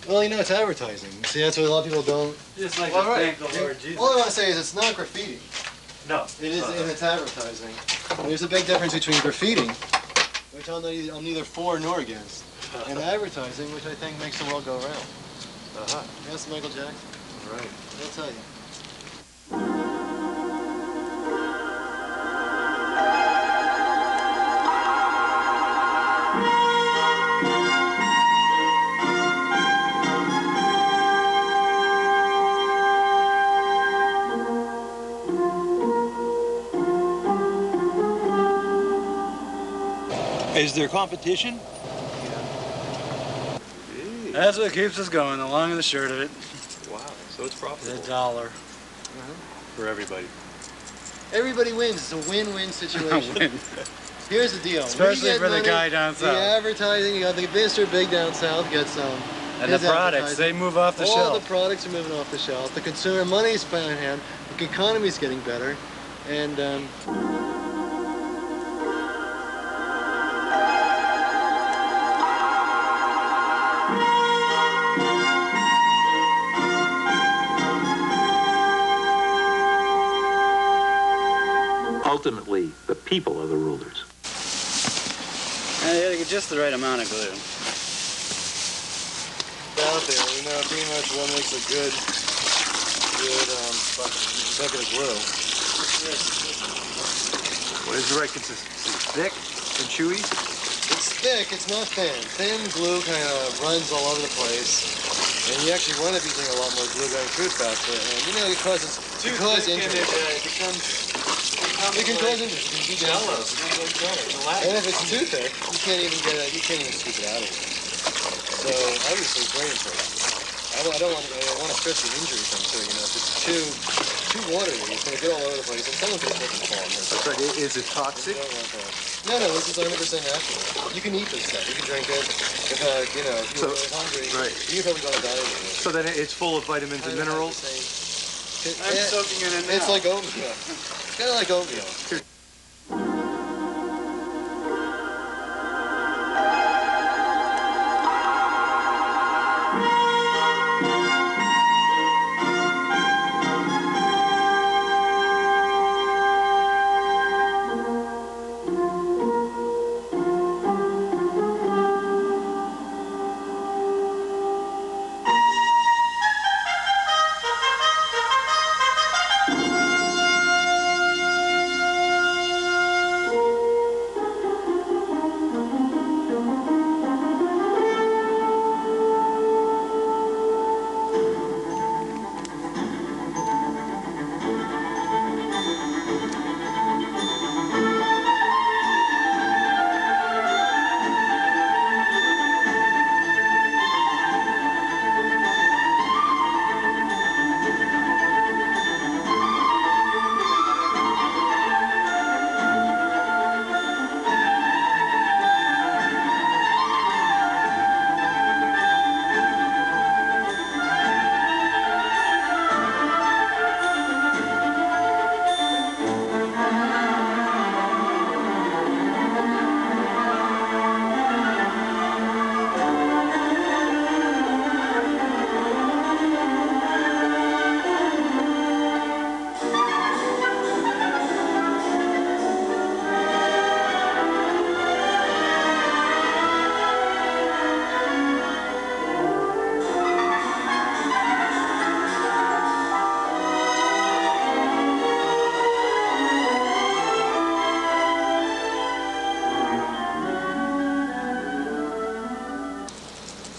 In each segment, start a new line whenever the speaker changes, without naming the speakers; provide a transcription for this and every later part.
Well, you know, it's advertising. See, that's what a lot of people don't.
Just like
Well,
thank the Lord Jesus.
All I want to say is it's not graffiti.
No.
It is, and it's advertising. And there's a big difference between graffiti, which I'm neither for nor against, and advertising, which I think makes the world go round. Yes, Michael Jackson.
Right.
I'll tell you.
Is there competition?
Yeah.
That's what keeps us going, the long and the short of it.
Wow, so it's profitable.
$1.
For everybody.
Everybody wins. It's a win-win situation.
Win.
Here's the deal.
Especially
We get
for the
money,
guy down south.
The advertising, you got the Mr. Big down south gets some.
And the products, they move off the
All
shelf.
the products are moving off the shelf. The consumer money's found in hand. The economy's getting better. And
ultimately, the people are the rulers.
And you gotta get just the right amount of glue.
out there, we know pretty much what makes a good bucket of glue.
What is the right consistency? Thick and chewy?
It's thick, it's not thin. Thin glue kind of runs all over the place. And you actually want to be doing a lot more glue going through it faster. And you know, because it's
Too thick and it
can cause injuries. It can be dangerous. And if it's too thick, you can't even scoop it out of it. So obviously it's very important. I want to stress the injury thing too. You know, if it's too watery, it's going to get all over the place, and someone can slip and fall.
That's right. Is it toxic?
You don't want that. No, this is 100% natural. You can eat this stuff. You can drink it. If you know, if you're really hungry,
right.
You can probably go on a diet with it.
So then it's full of vitamins and minerals.
I'm soaking it in now.
It's like oatmeal. It's kind of like oatmeal.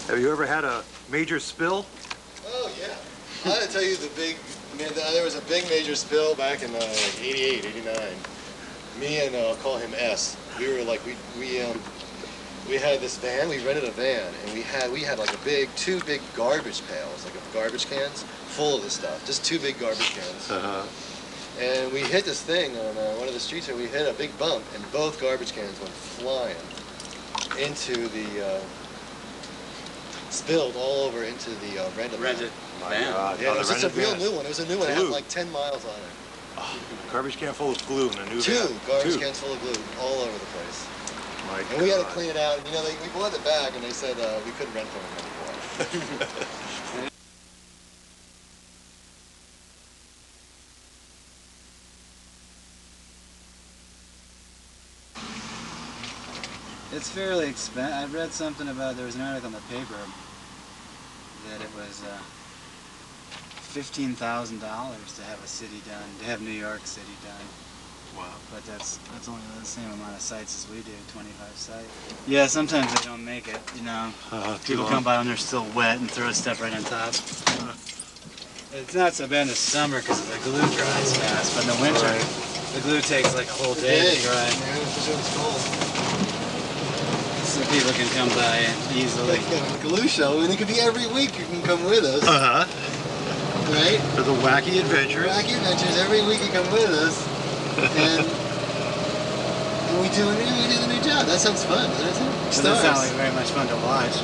Have you ever had a major spill?
Oh yeah. I gotta tell you there was a big major spill back in 88, 89. Me and I'll call him S. We were like we had this van. We rented a van, and we had like two big garbage pails, like garbage cans, full of this stuff. Just two big garbage cans. And we hit this thing on one of the streets, and we hit a big bump, and both garbage cans went flying into the. Spilled all over into the rented van.
My God.
Yeah,
Oh,
it was just a real
van.
new one. It was a new one. It had like 10 miles on it.
Oh, garbage can full of glue in a new
Two
van.
garbage cans full of glue all over the place.
My
And we had to
God.
clean it out. You know, we bought it back, and they said we couldn't rent from them anymore.
It's fairly expensive. I read something about, there was an article in the paper that it was $15,000 to have a city done, to have New York City done.
Wow.
But that's only the same amount of sites as we do, 25 sites. Yeah, sometimes they don't make it, you know. People come by when they're still wet and throw stuff right on top. It's not so bad in the summer because the glue dries fast, but in the winter, the glue takes like a whole day to dry.
Yeah, especially when it's cold.
So people can come by easily.
Like a glue show, and it could be every week you can come with us. Right?
For the wacky adventures.
Wacky adventures, every week you come with us. And we do the new job. That sounds fun, doesn't it?
Doesn't sound like very much fun to watch.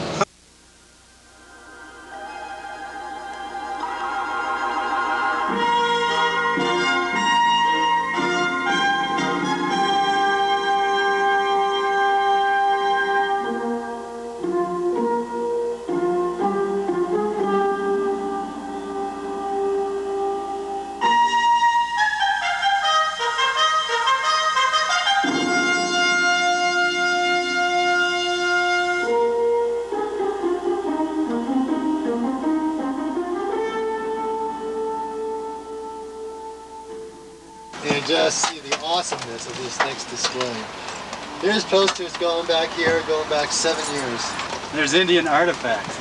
And just see the awesomeness of this next display. There's posters going back here, going back 7 years.
There's Indian artifacts.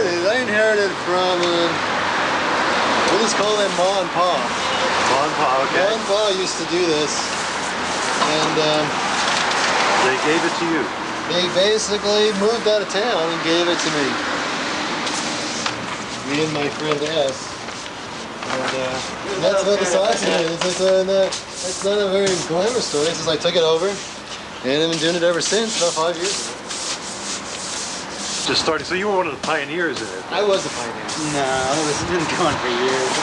I inherited from, we'll just call them Ma and Pa.
Ma and Pa, okay.
Ma and Pa used to do this, and
they gave it to you.
They basically moved out of town and gave it to me. Me and my friend S. And that's about the size of it. It's not a very glamorous story. It's just I took it over, and I've been doing it ever since, about 5 years ago.
Just started, so you were one of the pioneers in it.
I was a pioneer.
No, this has been going for years.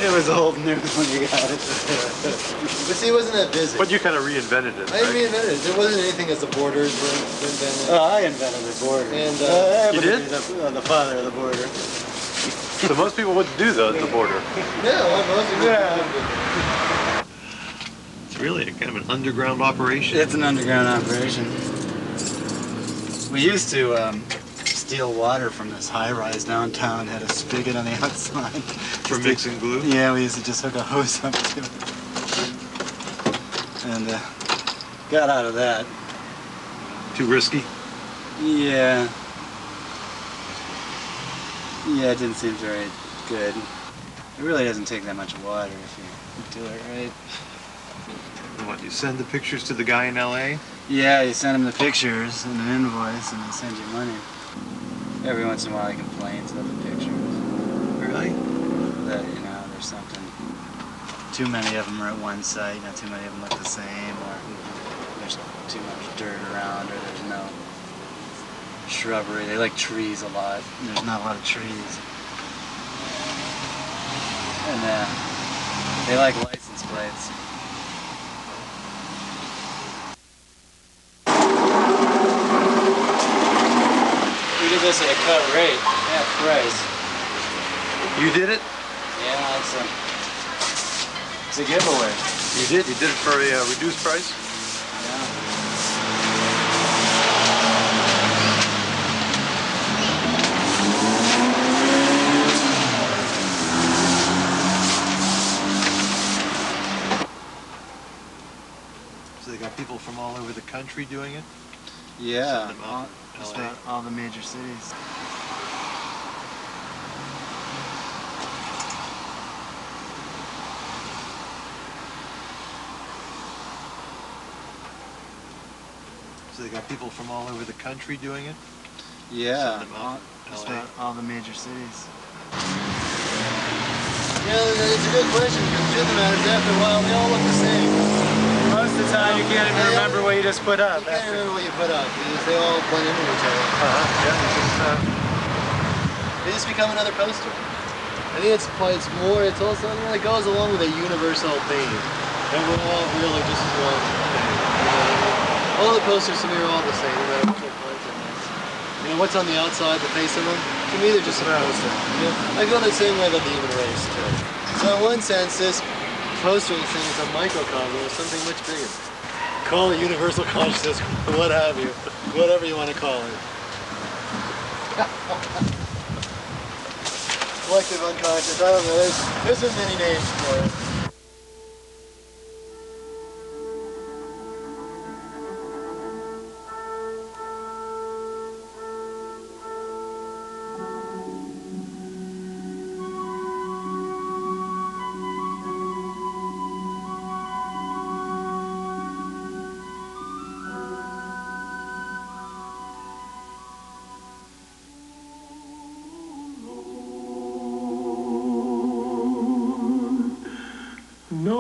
It was old news when you got it.
But see, it wasn't that busy.
But you kind of reinvented it,
I
right?
reinvented it. There wasn't anything as the borders were invented.
Oh, I invented the border.
And
you
did?
The father of the border.
So most people wouldn't do the border.
Yeah, well, most people did.
It's really kind of an underground operation.
It's an underground operation. We used to steal water from this high-rise downtown, had a spigot on the outside.
For mixing glue?
Yeah, we used to just hook a hose up to it. And got out of that.
Too risky?
Yeah. Yeah, it didn't seem very good. It really doesn't take that much water if you do it right.
And what, you send the pictures to the guy in L.A.?
Yeah, you send him the pictures and an invoice and they send you money. Every once in a while he complains about the pictures.
Really?
That, you know, there's something, too many of them are at one site, you know, too many of them look the same, or there's too much dirt around, or there's no shrubbery. They like trees a lot, and there's not a lot of trees. And they like license plates. We did this at a cut rate, half price.
You did it?
Yeah, it's a giveaway.
You did? You did it for a reduced price?
Yeah.
So they got people from all over the country doing it?
Yeah,
Send them out to
just
LA.
about all the major cities.
So they got people from all over the country doing it?
Yeah,
Send them out
just
to LA.
about all the major cities.
Yeah, it's a good question. Because the truth of the matter is, after a while, they all look the same.
Most of the time, you can't even remember what you just put up.
You can't remember what you put up because they all blend into each other.
Yeah,
They just become another poster. I think it's more. It's also something that goes along with a universal theme, and we're all really just one thing. You know? All the posters to me are all the same, no matter what their content is. You know, what's on the outside, the face of them? To me, they're just a poster. You know? I go the same way about the human race too. So in one sense, this poster thing is a microcosm of something much bigger. Call it universal consciousness, what have you, whatever you want to call it. Collective unconscious, I don't know, there's many names for it.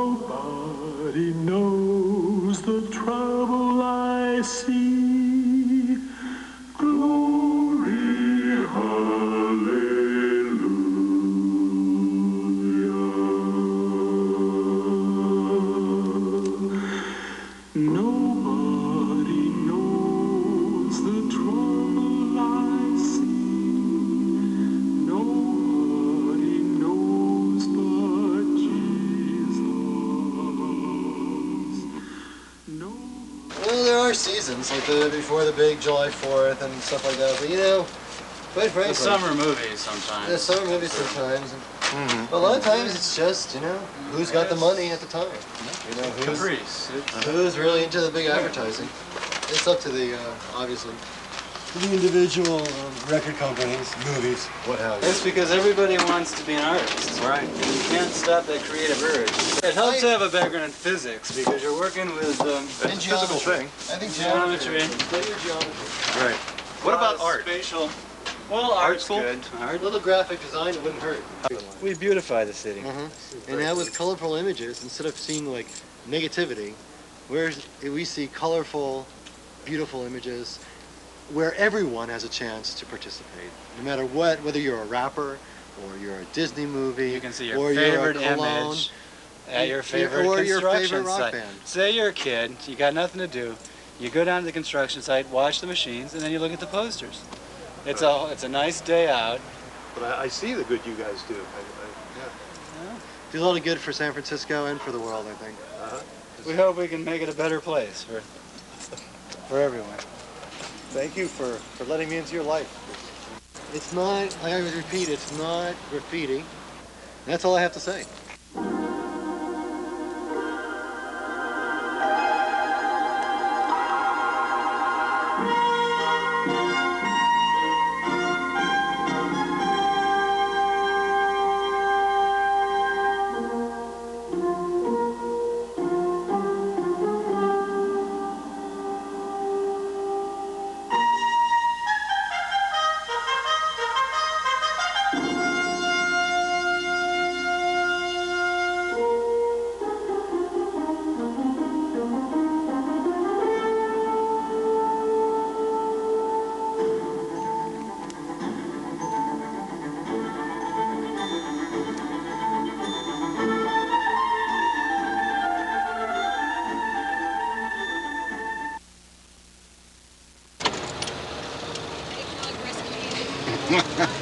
Nobody knows the trouble I see. Glory, hallelujah. Nobody knows the trouble I see. Nobody knows but Jesus. No.
Well, there are seasons, like before the big July 4th and stuff like that, but you know, quite frankly.
The summer movies sometimes.
The summer movies sometimes. But a lot of times it's just, you know, who's got the money at the time. You know, who's really into the big advertising. It's up to the, obviously, the individual record companies, movies, what have you.
It's because everybody wants to be an artist.
Right.
You can't stop that creative urge. It helps to have a background in physics because you're working with
That's a physical thing.
I think
Geometry.
Study your geometry.
Right. What about art?
Spatial. Well, art's good.
A little graphic design, it wouldn't hurt.
We beautify the city.
And now with colorful images, instead of seeing like negativity, we see colorful, beautiful images where everyone has a chance to participate. No matter what, whether you're a rapper, or you're a Disney movie,
You can see your
or
favorite
you're a cologne,
image at your favorite
or your
construction
favorite rock
site.
band.
Say you're a kid, you got nothing to do. You go down to the construction site, watch the machines, and then you look at the posters. It's a nice day out.
But I see the good you guys do.
Do a lot of good for San Francisco and for the world, I think.
We hope we can make it a better place for everyone.
Thank you for letting me into your life.
It's not, like I always repeat, it's not graffiti. That's all I have to say.
Hey, come on, Chris.